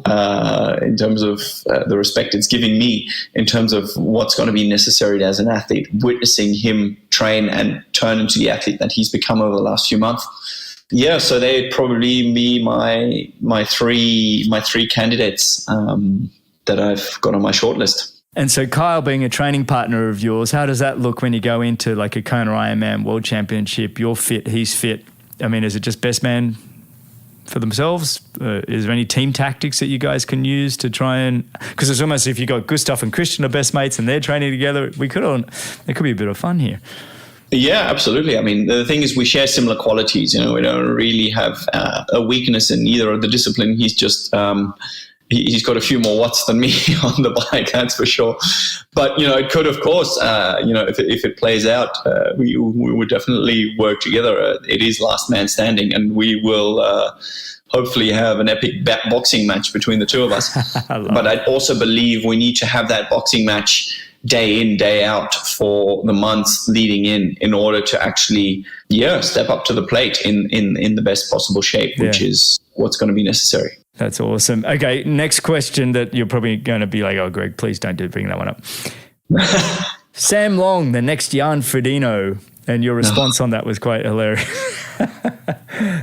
in terms of the respect it's giving me in terms of what's going to be necessary as an athlete, witnessing him train and turn into the athlete that he's become over the last few months. Yeah, so they'd probably be my three candidates that I've got on my shortlist. And so Kyle being a training partner of yours, how does that look when you go into like a Kona Ironman World Championship? You're fit, he's fit. I mean, is it just best man for themselves? Is there any team tactics that you guys can use to try and... Because it's almost if you got Gustav and Kristian are best mates and they're training together, there could be a bit of fun here. Yeah, absolutely. I mean, the thing is we share similar qualities. You know, we don't really have a weakness in either of the discipline. He's just... He's got a few more watts than me on the bike, that's for sure. But, you know, it could, of course, if it plays out, we would definitely work together. It is last man standing, and we will hopefully have an epic boxing match between the two of us. But I also believe we need to have that boxing match day in, day out for the months leading in order to actually, step up to the plate in the best possible shape, which is what's going to be necessary. That's awesome. Okay, next question that you're probably going to be like, oh, Greg, please don't bring that one up. Sam Long, the next Jan Frodeno, and your response on that was quite hilarious.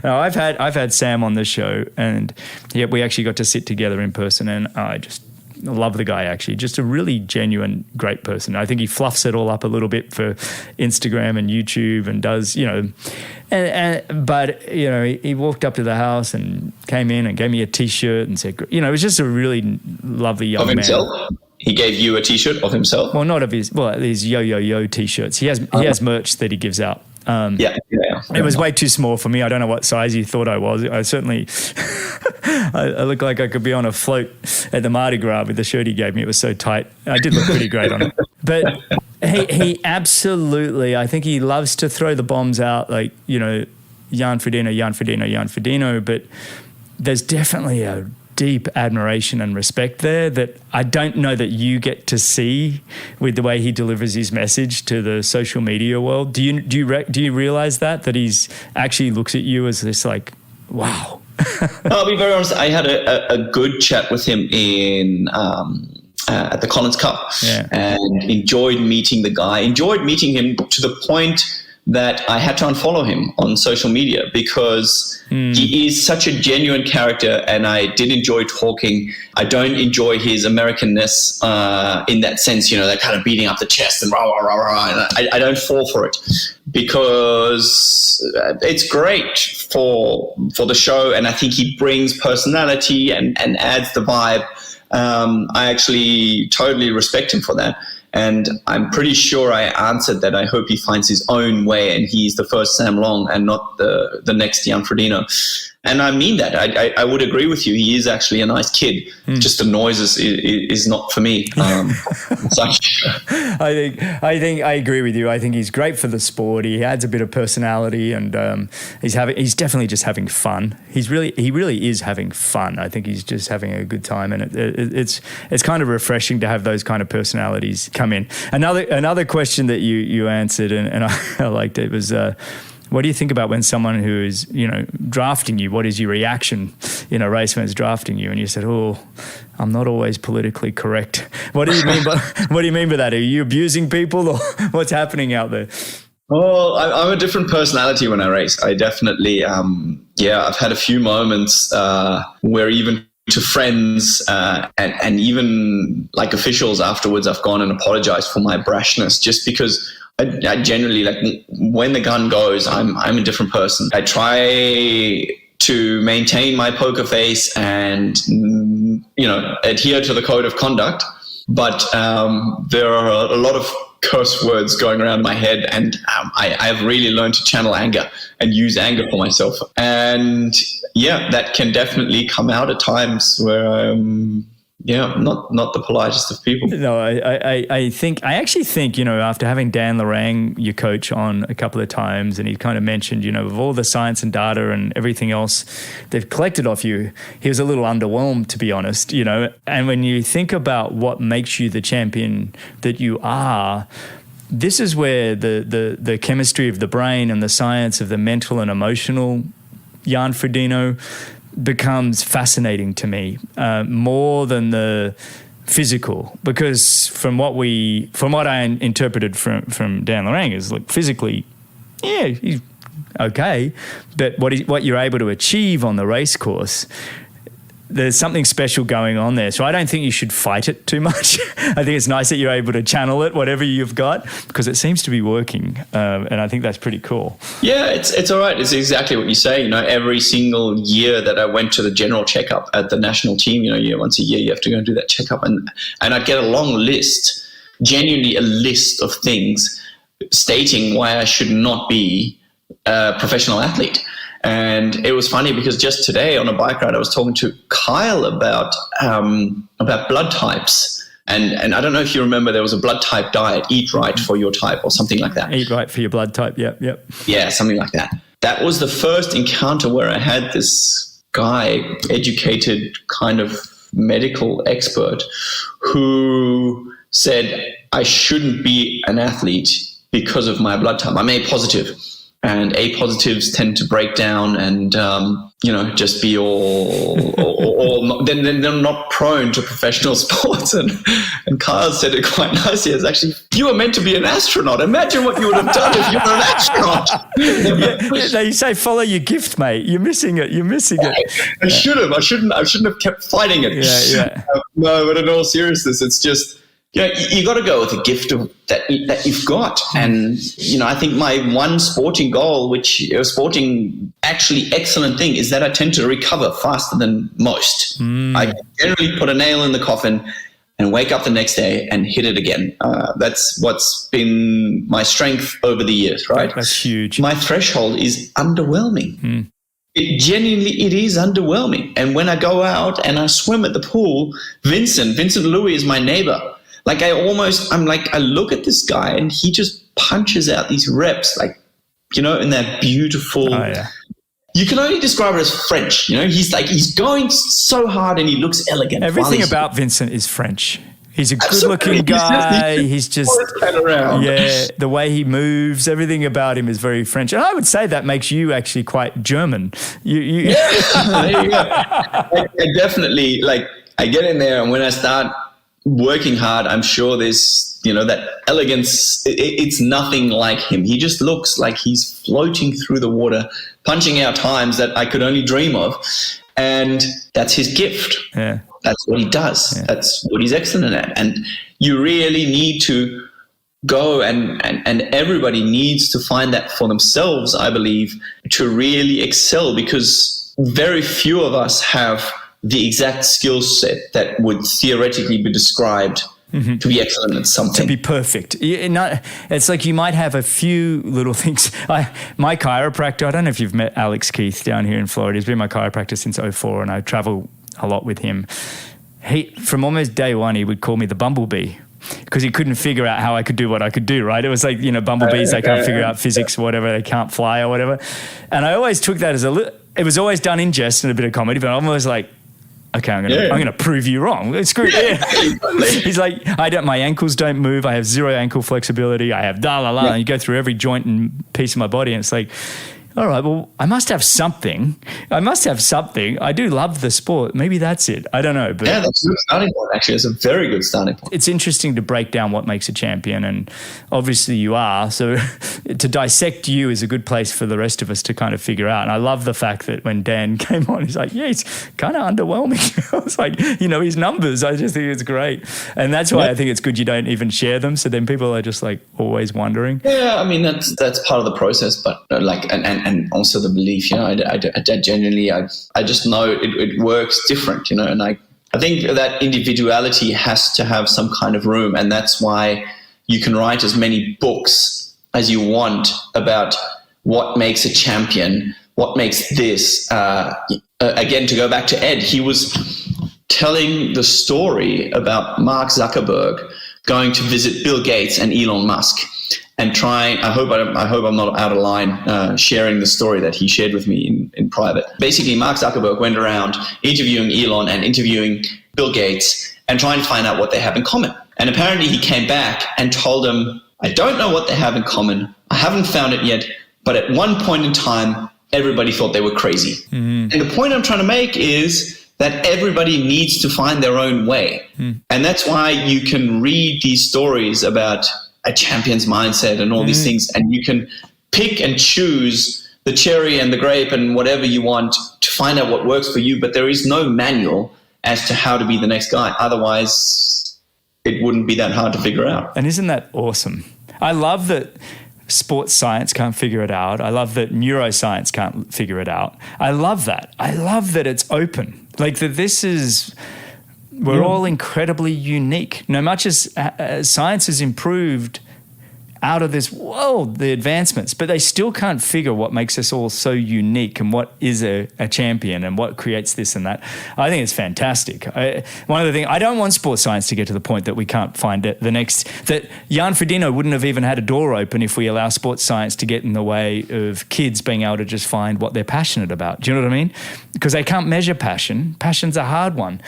Now, I've had Sam on the show, and we actually got to sit together in person, and I just love the guy, actually. Just a really genuine, great person. I think he fluffs it all up a little bit for Instagram and YouTube and does, but he walked up to the house and came in and gave me a T-shirt and said, it was just a really lovely young man. Of himself? He gave you a T-shirt of himself? Well, not of his yo T-shirts. He has merch that he gives out. It was way too small for me. I don't know what size he thought I was. I certainly, I look like I could be on a float at the Mardi Gras with the shirt he gave me. It was so tight. I did look pretty great on it. But he I think he loves to throw the bombs out like, Jan Frodeno. But there's definitely a deep admiration and respect there that I don't know that you get to see with the way he delivers his message to the social media world. Do you realize that he's actually looks at you as this like, wow? I'll be very honest. I had a good chat with him in at the Collins Cup, and enjoyed meeting the guy. Enjoyed meeting him to the point that I had to unfollow him on social media because he is such a genuine character, and I did enjoy talking. I don't enjoy his Americanness in that sense, that kind of beating up the chest and rah, rah, rah, rah. And I don't fall for it because it's great for the show, and I think he brings personality and adds the vibe. I actually totally respect him for that. And I'm pretty sure I answered that I hope he finds his own way and he's the first Sam Long and not the next Jan Frodeno. And I mean that. I would agree with you. He is actually a nice kid. Just the noises is not for me. I think I agree with you. I think he's great for the sport. He adds a bit of personality, and he's definitely just having fun. He really is having fun. I think he's just having a good time, and it's kind of refreshing to have those kind of personalities come in. Another question that you answered, and I liked it, was what do you think about when someone who is, drafting you, what is your reaction in a race when it's drafting you? And you said, oh, I'm not always politically correct. What do you mean by that? Are you abusing people, or what's happening out there? Oh, I'm a different personality when I race. I definitely, I've had a few moments where even to friends and even like officials afterwards, I've gone and apologized for my brashness just because I generally, like, when the gun goes, I'm a different person. I try to maintain my poker face and, adhere to the code of conduct. But there are a lot of curse words going around my head, and I've really learned to channel anger and use anger for myself. And that can definitely come out at times where I'm not the politest of people. No, I actually think, after having Dan Lorang, your coach, on a couple of times, and he kind of mentioned, of all the science and data and everything else they've collected off you, he was a little underwhelmed, to be honest, And when you think about what makes you the champion that you are, this is where the chemistry of the brain and the science of the mental and emotional Jan Frodeno becomes fascinating to me, more than the physical, because from what I interpreted from Dan Lorang is, like, physically, yeah, he's okay, but what you're able to achieve on the race course, there's something special going on there. So I don't think you should fight it too much. I think it's nice that you're able to channel it, whatever you've got, because it seems to be working. And I think that's pretty cool. Yeah, it's all right. It's exactly what you say. Every single year that I went to the general checkup at the national team, once a year you have to go and do that checkup. And I'd get a long list, genuinely a list of things stating why I should not be a professional athlete. And it was funny because just today on a bike ride, I was talking to Kyle about blood types. And I don't know if you remember, there was a blood type diet, eat right for your type or something like that. Eat right for your blood type. Yep. Yeah, something like that. That was the first encounter where I had this guy, educated kind of medical expert, who said I shouldn't be an athlete because of my blood type. I'm A positive. And A positives tend to break down and, just be then they're not prone to professional sports. And Kyle said it quite nicely. It's actually, you were meant to be an astronaut. Imagine what you would have done if you were an astronaut. They say, follow your gift, mate. You're missing it. I should have. I shouldn't have kept fighting it. Yeah. No, but in all seriousness, it's just, you got to go with the gift that you've got. And, I think my one sporting goal, which a sporting actually excellent thing, is that I tend to recover faster than most. I generally put a nail in the coffin and wake up the next day and hit it again. That's what's been my strength over the years, right? That's huge. My threshold is underwhelming. It is underwhelming. And when I go out and I swim at the pool, Vincent Louis is my neighbor. Like I look at this guy and he just punches out these reps, like, in that beautiful, you can only describe it as French, he's going so hard and he looks elegant. Everything about Vincent is French. He's a good looking guy. He's just, the way he moves, everything about him is very French. And I would say that makes you actually quite German. Yeah, there you go. I definitely, I get in there and when I start working hard, I'm sure there's, that elegance, it's nothing like him. He just looks like he's floating through the water, punching out times that I could only dream of. And that's his gift. Yeah. That's what he does. Yeah. That's what he's excellent at. And you really need to go and everybody needs to find that for themselves, I believe, to really excel, because very few of us have the exact skill set that would theoretically be described to be excellent at something. To be perfect. It's like you might have a few little things. My chiropractor, I don't know if you've met Alex Keith down here in Florida. He's been my chiropractor since 2004 and I travel a lot with him. From almost day one, he would call me the bumblebee because he couldn't figure out how I could do what I could do, right? It was like, bumblebees, they can't figure out physics or whatever. They can't fly or whatever. And I always took that as it was always done in jest and a bit of comedy, but I'm always like, okay, I'm going to prove you wrong. Screw it. He's like, my ankles don't move. I have zero ankle flexibility. I have and you go through every joint and piece of my body, and it's like, all right, well, I must have something. I do love the sport. Maybe that's it. I don't know. But yeah, that's a good starting point, actually. It's a very good starting point. It's interesting to break down what makes a champion, and obviously you are. So to dissect you is a good place for the rest of us to kind of figure out. And I love the fact that when Dan came on, he's like, yeah, it's kind of underwhelming. I was like, his numbers, I just think it's great. And that's why I think it's good you don't even share them. So then people are just like always wondering. Yeah, I mean, that's part of the process, but and also the belief, I genuinely, I just know it works different, and I think that individuality has to have some kind of room, and that's why you can write as many books as you want about what makes a champion, what makes this. Again, to go back to Ed, he was telling the story about Mark Zuckerberg going to visit Bill Gates and Elon Musk and trying, I hope I'm not out of line sharing the story that he shared with me in private. Basically, Mark Zuckerberg went around interviewing Elon and interviewing Bill Gates and trying to find out what they have in common. And apparently he came back and told them, I don't know what they have in common. I haven't found it yet. But at one point in time, everybody thought they were crazy. Mm-hmm. And the point I'm trying to make is that everybody needs to find their own way. Mm. And that's why you can read these stories about a champion's mindset and all these things, and you can pick and choose the cherry and the grape and whatever you want to find out what works for you. But there is no manual as to how to be the next guy. Otherwise, it wouldn't be that hard to figure out. And isn't that awesome? I love that sports science can't figure it out. I love that neuroscience can't figure it out. I love that. I love that it's open. Like that we're all incredibly unique. No much as science has improved out of this world, the advancements, but they still can't figure what makes us all so unique and what is a champion and what creates this and that. I think it's fantastic. One of the things, I don't want sports science to get to the point that we can't find it. That Jan Frodeno wouldn't have even had a door open if we allow sports science to get in the way of kids being able to just find what they're passionate about. Do you know what I mean? Because they can't measure passion. Passion's a hard one.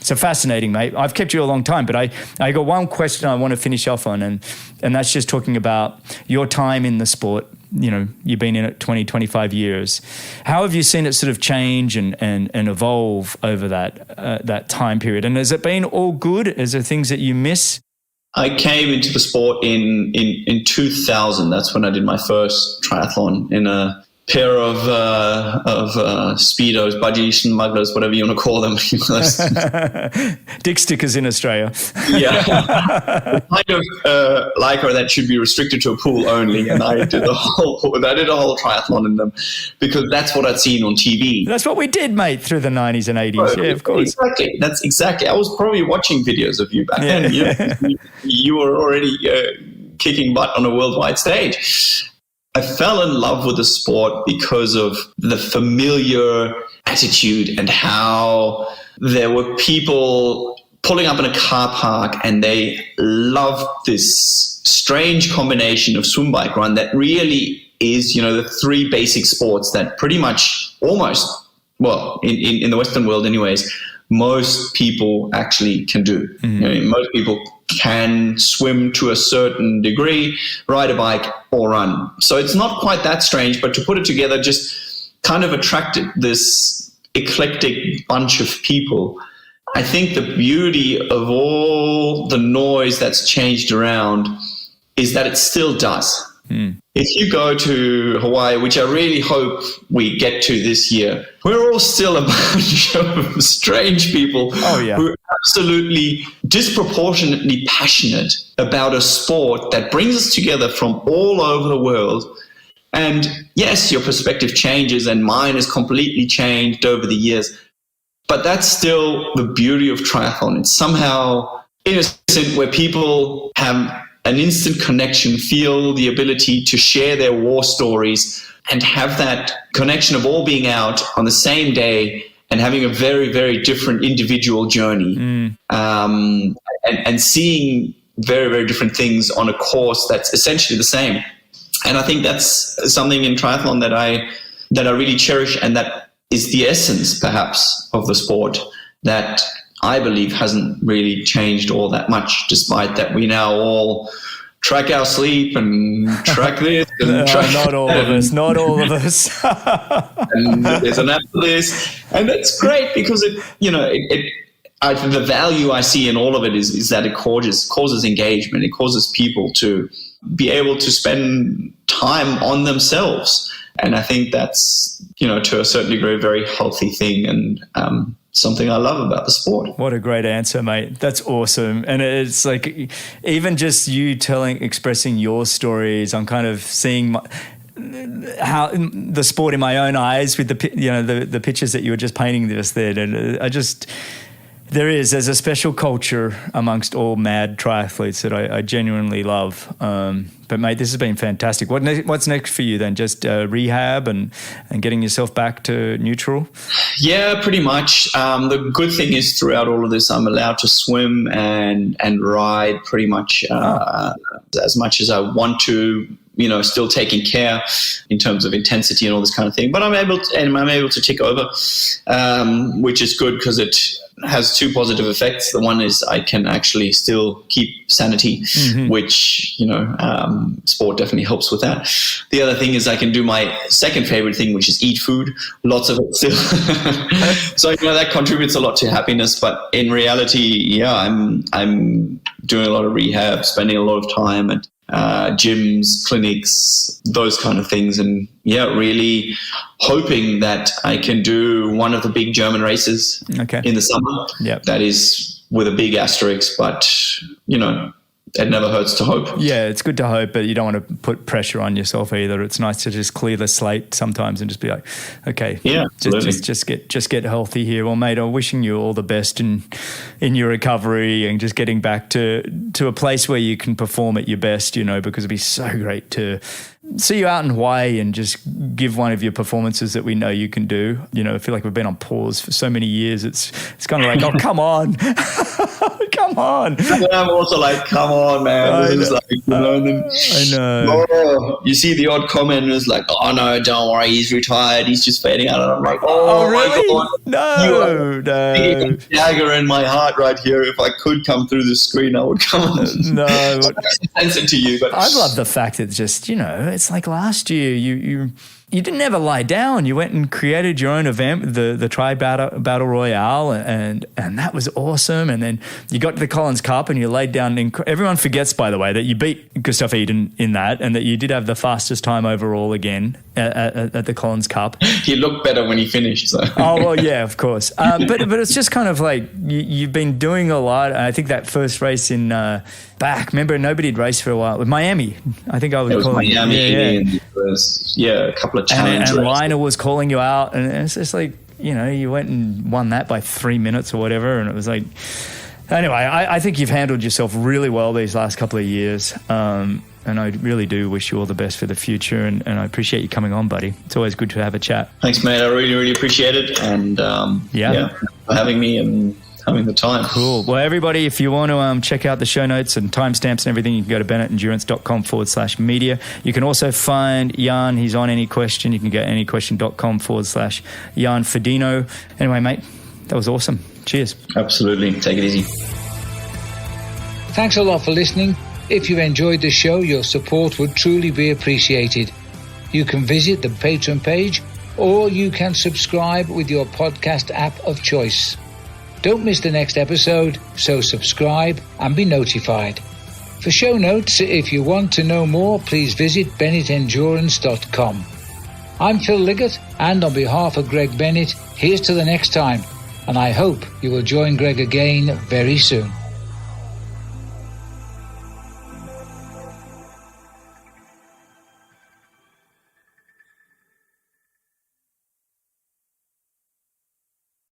So fascinating, mate. I've kept you a long time, but I got one question I want to finish off on, and that's just talking about your time in the sport. You know, you've been in it 20, 25 years. How have you seen it sort of change and evolve over that time period? And has it been all good? Is there things that you miss? I came into the sport in 2000. That's when I did my first triathlon in a pair of Speedos, budgie, smugglers, whatever you want to call them. Dick stickers in Australia. Yeah. Kind of lycra that should be restricted to a pool only. And I did a whole triathlon in them because that's what I'd seen on TV. That's what we did, mate, through the 90s and 80s. Yeah, of course. Exactly. That's exactly. I was probably watching videos of you back then. You were already kicking butt on a worldwide stage. I fell in love with the sport because of the familiar attitude and how there were people pulling up in a car park and they loved this strange combination of swim, bike, run that really is, the three basic sports that pretty much almost, well, in the Western world anyways, most people actually can do. Mm-hmm. Most people can swim to a certain degree, ride a bike or run. So it's not quite that strange, but to put it together just kind of attracted this eclectic bunch of people. I think the beauty of all the noise that's changed around is that it still does. Mm. If you go to Hawaii, which I really hope we get to this year, we're all still a bunch of strange people who are absolutely disproportionately passionate about a sport that brings us together from all over the world. And yes, your perspective changes and mine has completely changed over the years, but that's still the beauty of triathlon. It's somehow innocent where people have an instant connection, feel the ability to share their war stories and have that connection of all being out on the same day and having a very, very different individual journey and seeing very, very different things on a course that's essentially the same. And I think that's something in triathlon that I really cherish, and that is the essence perhaps of the sport that I believe hasn't really changed all that much, despite that we now all track our sleep and track this. And not all of us. And there's an app for this. And that's great because the value I see in all of it is that it causes engagement. It causes people to be able to spend time on themselves. And I think that's, to a certain degree, a very healthy thing and something I love about the sport. What a great answer, mate. That's awesome. And it's like, even just you expressing your stories, I'm kind of seeing how the sport in my own eyes with the pictures that you were just painting just there. And There's a special culture amongst all mad triathletes that I genuinely love. But mate, this has been fantastic. What's next for you then? Just rehab and getting yourself back to neutral? Yeah, pretty much. The good thing is throughout all of this, I'm allowed to swim and ride pretty much as much as I want to. Still taking care in terms of intensity and all this kind of thing. But I'm able to tick over, which is good because it has two positive effects. The one is I can actually still keep sanity, which, sport definitely helps with that. The other thing is I can do my second favorite thing, which is eat food, lots of it still. So, that contributes a lot to happiness. But in reality, I'm doing a lot of rehab, spending a lot of time at gyms, clinics, those kind of things. And really hoping that I can do one of the big German races in the summer. Yep. That is with a big asterisk, but, it never hurts to hope. Yeah, it's good to hope, but you don't want to put pressure on yourself either. It's nice to just clear the slate sometimes and just be like, okay, just get healthy here. Well, mate, I'm wishing you all the best in your recovery and just getting back to a place where you can perform at your best, because it'd be so great to see you out in Hawaii and just give one of your performances that we know you can do. I feel like we've been on pause for so many years. It's kind of like, oh, come on. Come on. I'm also like, come on, man. I know. Oh, you see the odd comment is like, oh, no, don't worry. He's retired. He's just fading out. And I'm like, oh really? My God. No. You are a dagger in my heart right here. If I could come through the screen, I would come. No. Sense it to you. But I love the fact that just, it's like last year you didn't ever lie down. You went and created your own event, the Tri Battle Royale, and that was awesome. And then you got to the Collins Cup and you laid down. Everyone forgets, by the way, that you beat Gustav Iden in that, and that you did have the fastest time overall again at the Collins Cup. He looked better when he finished. So. Oh well, yeah, of course. But it's just kind of like you've been doing a lot. I think that first race in back. Remember, nobody had raced for a while with Miami. I think I was calling Miami. And it was, a couple of challenges. And Liner was calling you out, and it's just like, you went and won that by 3 minutes or whatever, and it was like, anyway, I think you've handled yourself really well these last couple of years, and I really do wish you all the best for the future, and I appreciate you coming on, buddy. It's always good to have a chat. Thanks, mate. I really, really appreciate it, and for having me and having the time. Cool. Well, everybody, if you want to check out the show notes and timestamps and everything, you can go to bennettendurance.com/media. You can also find Jan. He's on Any Question. You can go to anyquestion.com/Jan Frodeno. Anyway, mate, that was awesome. Cheers. Absolutely. Take it easy. Thanks a lot for listening. If you've enjoyed the show, your support would truly be appreciated. You can visit the Patreon page, or you can subscribe with your podcast app of choice. Don't miss the next episode, so subscribe and be notified. For show notes, if you want to know more, please visit bennettendurance.com. I'm Phil Liggett, and on behalf of Greg Bennett, here's to the next time, and I hope you will join Greg again very soon.